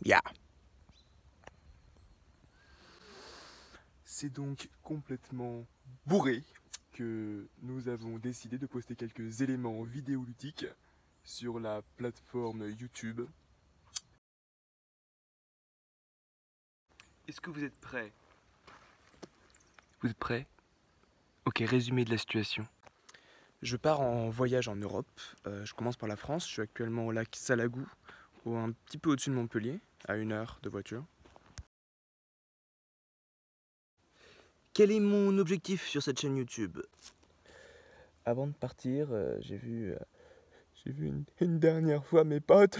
Yeah. C'est donc complètement bourré que nous avons décidé de poster quelques éléments vidéoludiques sur la plateforme YouTube. Est-ce que vous êtes prêts? Vous êtes prêts? Ok, résumé de la situation. Je pars en voyage en Europe. Je commence par la France. Je suis actuellement au lac Salagou, un petit peu au-dessus de Montpellier, à 1 heure de voiture. Quel est mon objectif sur cette chaîne YouTube? Avant de partir, j'ai vu une dernière fois mes potes.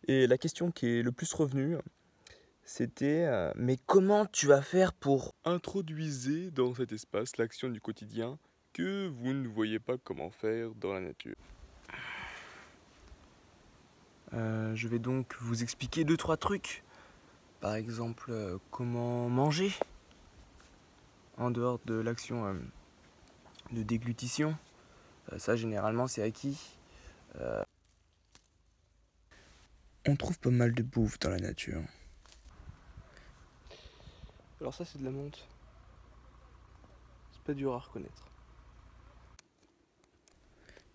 Et la question qui est le plus revenue, c'était Mais comment tu vas faire pour... introduisez dans cet espace l'action du quotidien que vous ne voyez pas comment faire dans la nature. Je vais donc vous expliquer 2-3 trucs. Par exemple, comment manger en dehors de l'action de déglutition. Ça, généralement, c'est acquis. On trouve pas mal de bouffe dans la nature. Alors ça, c'est de la menthe. C'est pas dur à reconnaître.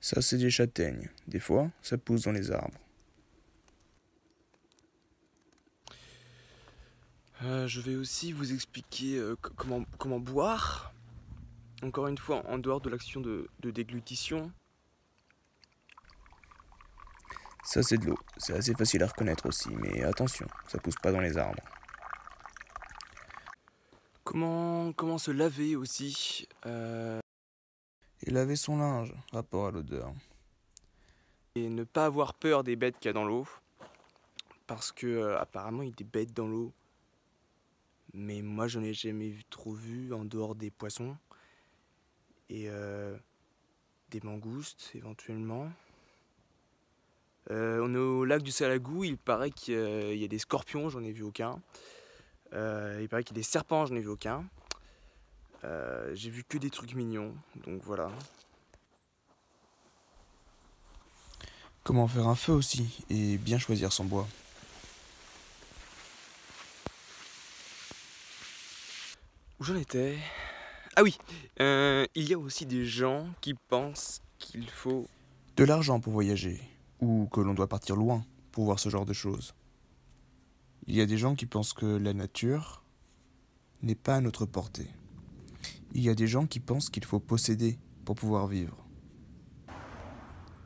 Ça, c'est des châtaignes. Des fois, ça pousse dans les arbres. Je vais aussi vous expliquer comment boire. Encore une fois, en dehors de l'action de déglutition. Ça, c'est de l'eau. C'est assez facile à reconnaître aussi, mais attention, ça pousse pas dans les arbres. Comment se laver aussi. Et laver son linge, rapport à l'odeur. Et ne pas avoir peur des bêtes qu'il y a dans l'eau. Parce que apparemment il y a des bêtes dans l'eau. Mais moi j'en ai jamais trop vu en dehors des poissons. Et des mangoustes éventuellement. On est au lac du Salagou, il paraît qu'il y a des scorpions, j'en ai vu aucun. Il paraît qu'il y a des serpents, j'en ai vu aucun. J'ai vu que des trucs mignons, donc voilà. Comment faire un feu aussi, et bien choisir son bois. Où j'en étais? Ah oui, il y a aussi des gens qui pensent qu'il faut... De l'argent pour voyager, ou que l'on doit partir loin pour voir ce genre de choses. Il y a des gens qui pensent que la nature n'est pas à notre portée. Il y a des gens qui pensent qu'il faut posséder pour pouvoir vivre.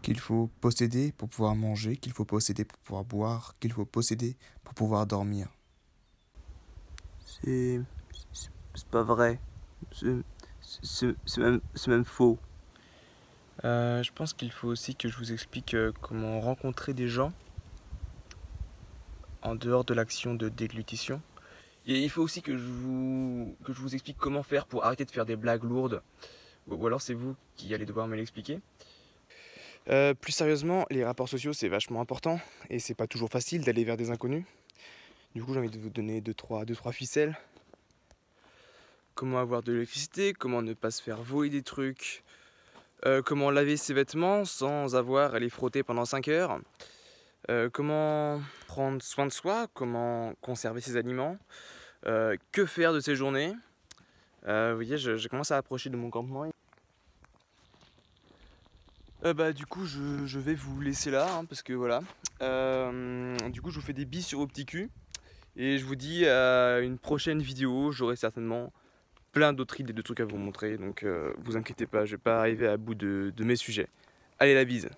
Qu'il faut posséder pour pouvoir manger, qu'il faut posséder pour pouvoir boire, qu'il faut posséder pour pouvoir dormir. C'est pas vrai. C'est même faux. Je pense qu'il faut aussi que je vous explique comment rencontrer des gens en dehors de l'action de déglutition. Et il faut aussi que je vous explique comment faire pour arrêter de faire des blagues lourdes. Ou alors c'est vous qui allez devoir me l'expliquer. Plus sérieusement, les rapports sociaux c'est vachement important et c'est pas toujours facile d'aller vers des inconnus. Du coup j'ai envie de vous donner 2-3 ficelles. Comment avoir de l'électricité, comment ne pas se faire voler des trucs, comment laver ses vêtements sans avoir à les frotter pendant 5 heures, comment prendre soin de soi, comment conserver ses aliments, que faire de ses journées. Vous voyez, je commence à approcher de mon campement. Du coup, je vais vous laisser là, hein, parce que voilà. Du coup, je vous fais des bis sur vos petits culs. Et je vous dis à une prochaine vidéo, j'aurai certainement plein d'autres idées de trucs à vous montrer, donc vous inquiétez pas, je vais pas arriver à bout de mes sujets. Allez, la bise.